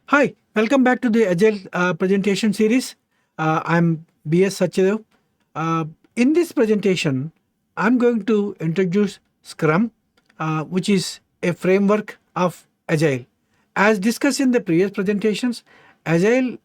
Hi, welcome back to the Agile presentation series. I'm BS Satyadev. In this presentation, I'm going to introduce Scrum, which is a framework of Agile. As discussed in the previous presentations, Agile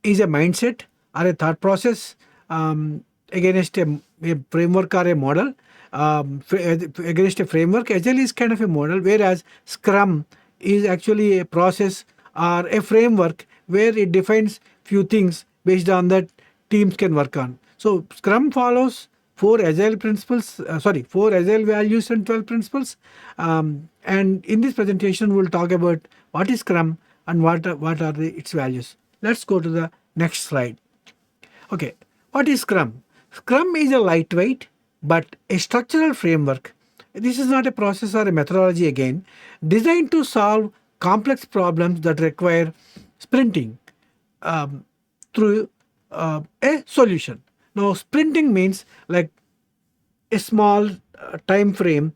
is a mindset or a thought process against a framework or a model. Against a framework, Agile is kind of a model, whereas Scrum is actually a process or a framework where it defines few things based on that teams can work on. So Scrum follows four Agile principles, four Agile values and 12 principles. And in this presentation, we'll talk about what is Scrum and what are its values. Let's go to the next slide. Okay, what is Scrum? Scrum is a lightweight but a structural framework. This is not a process or a methodology again, designed to solve complex problems that require sprinting through a solution. Now, sprinting means like a small time frame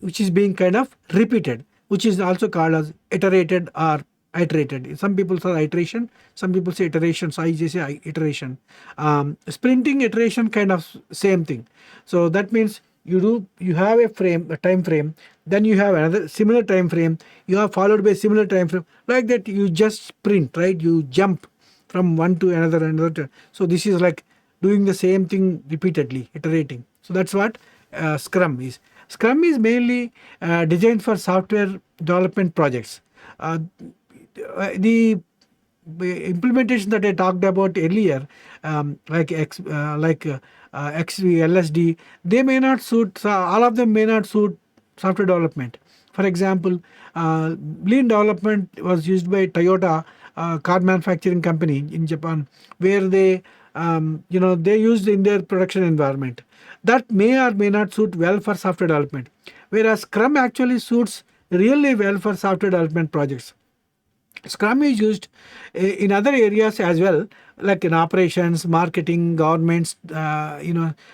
which is being kind of repeated, which is also called as iterated or iterated. Some people say iteration, some people say iteration. So I just say iteration. Sprinting, iteration, kind of same thing. So that means you have a time frame, then you have another similar time frame, you have followed by a similar time frame, like that. You just sprint, right? You jump from one to another. So this is like doing the same thing repeatedly, iterating. So that's what Scrum is. Scrum is mainly designed for software development projects. The implementation that I talked about earlier, like XV, LSD, they may not suit, all of them may not suit software development. For example, lean development was used by Toyota, car manufacturing company in Japan, where they used in their production environment. That may or may not suit well for software development, whereas Scrum actually suits really well for software development projects. Scrum is used in other areas as well, like in operations, marketing, governments,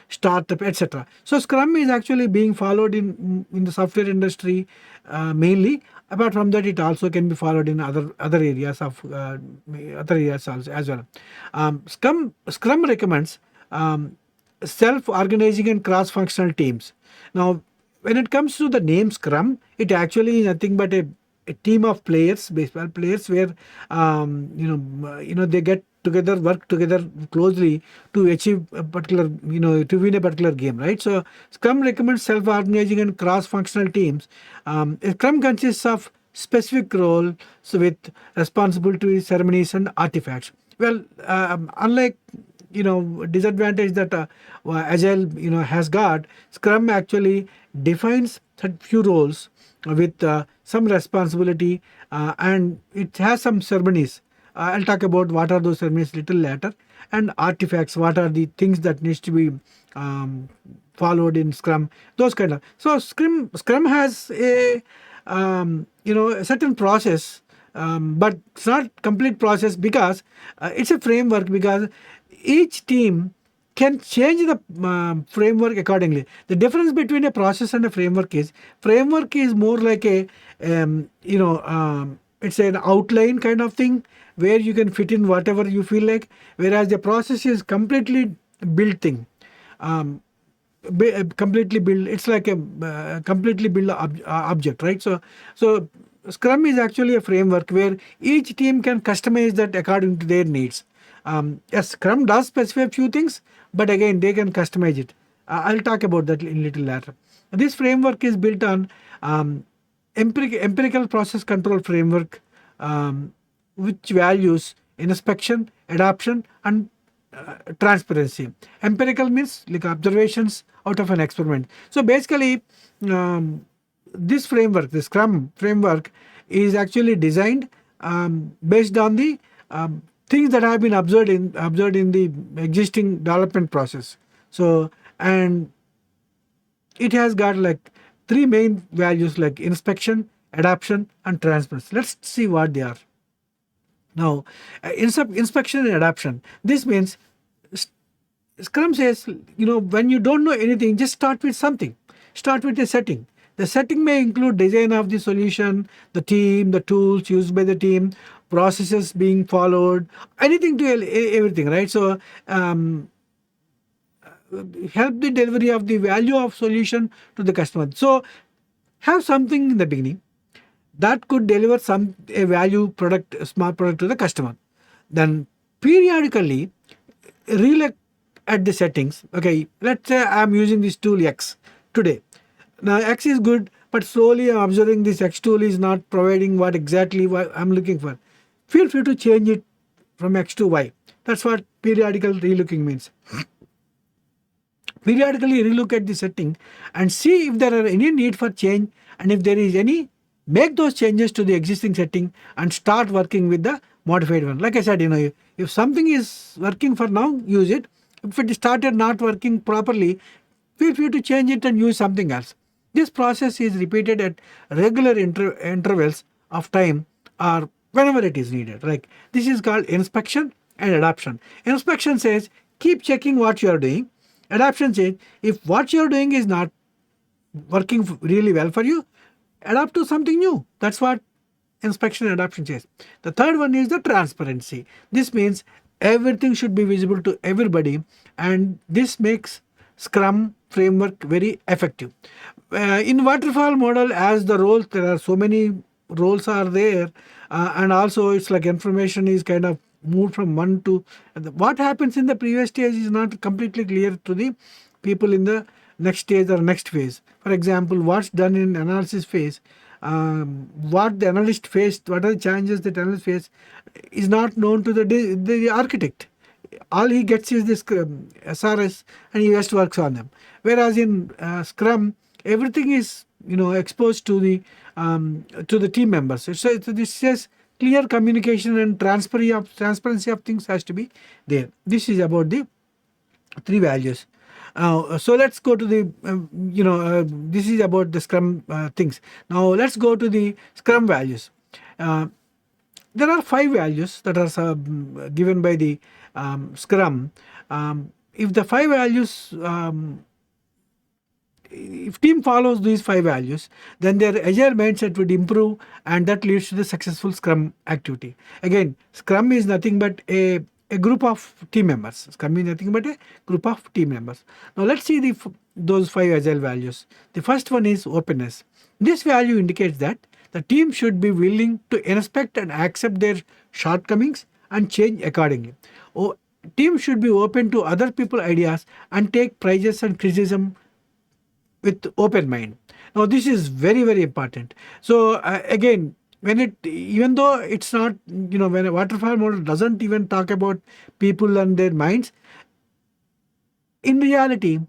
startup, etc. So Scrum is actually being followed in the software industry mainly. Apart from that, it also can be followed in other areas of also as well. Scrum recommends self-organizing and cross-functional teams. Now, when it comes to the name Scrum, it actually is nothing but a team of players, baseball players, where they get together, work together closely to achieve a particular, to win a particular game, right? So Scrum recommends self-organizing and cross-functional teams. Scrum consists of specific roles with responsibilities, ceremonies, and artifacts. Well, unlike disadvantage that Agile has got, Scrum actually defines few roles with some responsibility, and it has some ceremonies. I'll talk about what are those ceremonies little later, and artifacts, what are the things that needs to be followed in Scrum, those kind of. So Scrum has a a certain process, but it's not complete process, because it's a framework, because each team can change the framework accordingly. The difference between a process and a framework is more like a it's an outline kind of thing where you can fit in whatever you feel like, whereas the process is completely built thing. Completely built. It's like a completely built object, right? So Scrum is actually a framework where each team can customize that according to their needs. Yes, Scrum does specify a few things, but again, they can customize it. I'll talk about that in little later. This framework is built on empirical process control framework, which values inspection, adoption, and transparency. Empirical means like observations out of an experiment. So basically, this framework, the Scrum framework, is actually designed based on the things that have been observed in the existing development process. So, and it has got like three main values, like inspection, adoption, and transparency. Let's see what they are. Now, inspection and adoption. This means Scrum says, when you don't know anything, just start with something. Start with a setting. The setting may include design of the solution, the team, the tools used by the team, processes being followed, anything to everything, right? So help the delivery of the value of solution to the customer. So have something in the beginning that could deliver some a value product, a smart product to the customer. Then periodically relook at the settings. Okay, let's say I'm using this tool X today. Now X is good, but slowly I'm observing this X tool is not providing what I'm looking for. Feel free to change it from X to Y. That's what periodical relooking means. Periodically relook at the setting and see if there are any need for change, and if there is any, make those changes to the existing setting and start working with the modified one. Like I said, if something is working for now, use it. If it started not working properly, feel free to change it and use something else. This process is repeated at regular intervals of time or whenever it is needed. Like this is called inspection and adoption. Inspection says keep checking what you are doing. Adoption says if what you are doing is not working really well for you, adapt to something new. That's what inspection and adoption says. The third one is the transparency. This means everything should be visible to everybody, and this makes Scrum framework very effective. In waterfall model, as the roles, there are so many roles are there, and also it's like information is kind of moved from one to what happens in the previous stage is not completely clear to the people in the next stage or next phase. For example, what's done in analysis phase, what the analyst faced, what are the challenges that analyst face, is not known to the architect. All he gets is this SRS, and he has to work on them. Whereas in Scrum, everything is exposed to the team members. So this says clear communication and transparency of things has to be there. This is about the three values. So let's go to the this is about the Scrum things. Now let's go to the Scrum values. There are 5 values that are given by the Scrum. If the 5 values, if team follows these 5 values, then their agile mindset would improve, and that leads to the successful Scrum activity. Again, Scrum is nothing but a group of team members. Scrum is nothing but a group of team members. Now let's see those 5 agile values. The first one is openness. This value indicates that the team should be willing to inspect and accept their shortcomings and change accordingly. Team should be open to other people's ideas and take praises and criticism with open mind. Now this is very, very important. So again, even though it's not, when a waterfall model doesn't even talk about people and their minds, in reality,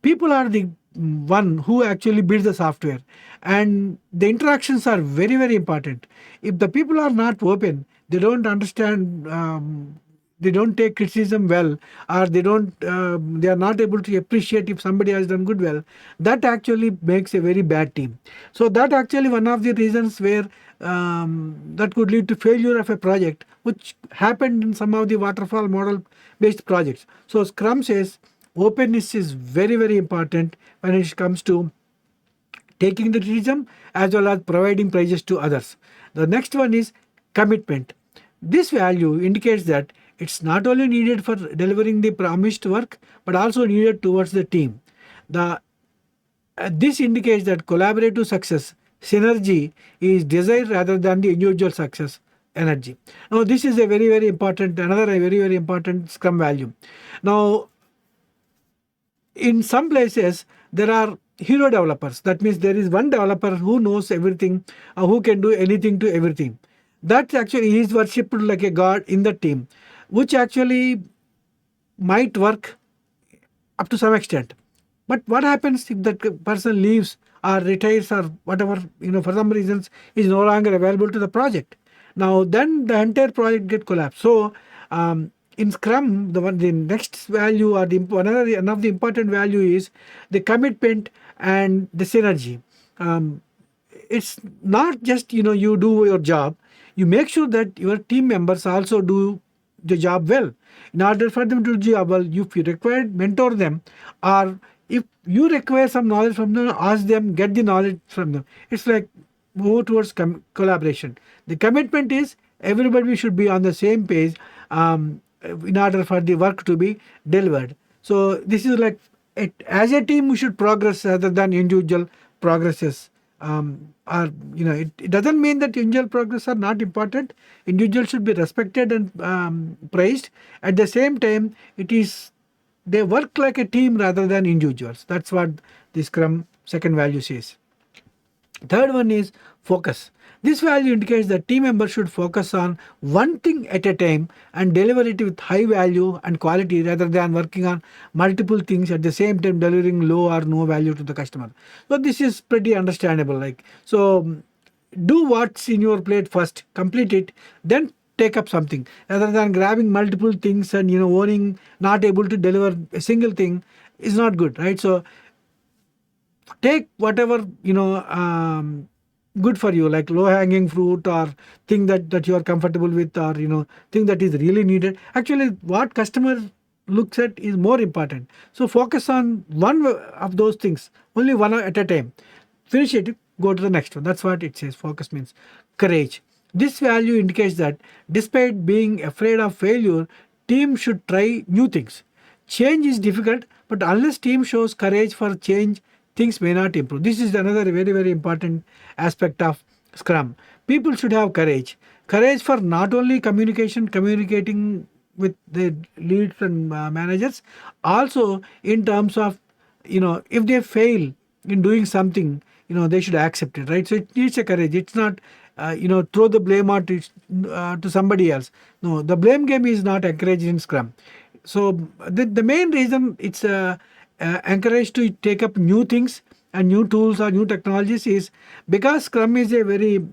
people are the one who actually builds the software, and the interactions are very, very important. If the people are not open, they don't understand, they don't take criticism well, or they are not able to appreciate if somebody has done good well, that actually makes a very bad team. So that actually one of the reasons where that could lead to failure of a project, which happened in some of the waterfall model based projects. So Scrum says openness is very, very important when it comes to taking the criticism as well as providing prizes to others. The next one is commitment. This value indicates that it's not only needed for delivering the promised work, but also needed towards the team. This indicates that collaborative success, synergy, is desired rather than the individual success, energy. Now this is a very, very important, another very, very important Scrum value. Now in some places there are hero developers. That means there is one developer who knows everything, who can do anything to everything. That actually is worshipped like a god in the team, which actually might work up to some extent. But what happens if that person leaves or retires or whatever, for some reasons is no longer available to the project? Now then the entire project get collapsed. So in Scrum, the next value or one of the important value is the commitment and the synergy. It's not just you do your job. You make sure that your team members also do the job well. In order for them to do the job well, if you require, mentor them, or if you require some knowledge from them, ask them, get the knowledge from them. It's like more towards collaboration. The commitment is everybody should be on the same page in order for the work to be delivered. So this is like, as a team we should progress rather than individual progresses. It doesn't mean that individual progress are not important. Individuals should be respected and praised. At the same time, they work like a team rather than individuals. That's what the Scrum second value says. Third one is focus. This value indicates that team members should focus on one thing at a time and deliver it with high value and quality rather than working on multiple things at the same time delivering low or no value to the customer. So this is pretty understandable. Do what's in your plate first, complete it, then take up something rather than grabbing multiple things and owning not able to deliver a single thing is not good, right? So take whatever good for you, like low hanging fruit or thing that you are comfortable with, or thing that is really needed. Actually, what customer looks at is more important. So focus on one of those things, only one at a time. Finish it, go to the next one. That's what it says. Focus means courage. This value indicates that despite being afraid of failure, team should try new things. Change is difficult, but unless team shows courage for change, things may not improve. This is another very, very important aspect of Scrum. People should have courage. Courage for not only communicating with the leads and managers, also in terms of, if they fail in doing something, they should accept it, right? So it needs a courage. It's not, throw the blame out to somebody else. No, the blame game is not encouraged in Scrum. So the main reason it's encouraged to take up new things and new tools or new technologies is because Scrum is a very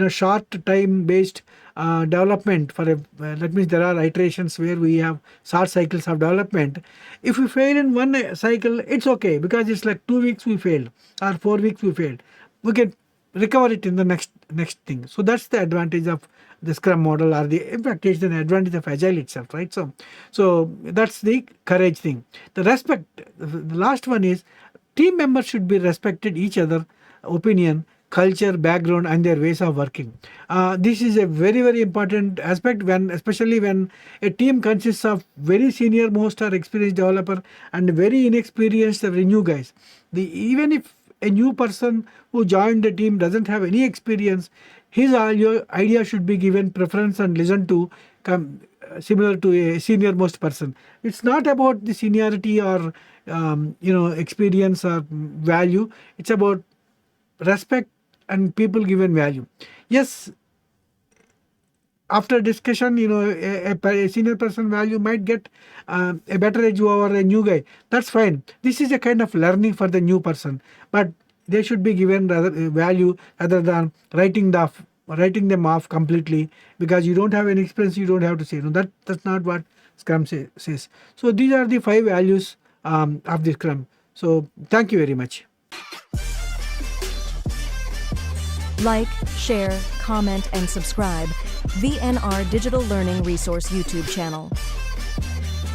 short time based development that means there are iterations where we have short cycles of development. If we fail in one cycle, it's okay because it's like 2 weeks we failed or 4 weeks we failed. We can recover it in the next thing. So that's the advantage of the Scrum model, or in fact it's an advantage of Agile itself, right? So that's the courage thing. The respect, the last one is team members should be respected each other opinion, culture, background and their ways of working. This is a very, very important aspect especially when a team consists of very senior most or experienced developer and very inexperienced new guys. Even if a new person who joined the team doesn't have any experience, his idea should be given preference and listened to, similar to a senior most person. It's not about the seniority or experience or value. It's about respect and people given value. Yes, after discussion, a senior person value might get a better edge over a new guy. That's fine. This is a kind of learning for the new person, but they should be given value rather than writing them off completely because you don't have any experience. You don't have to say no. That's not what Scrum says. So these are the 5 values of the Scrum. So thank you very much. Like, share, comment, and subscribe VNR Digital Learning Resource YouTube channel.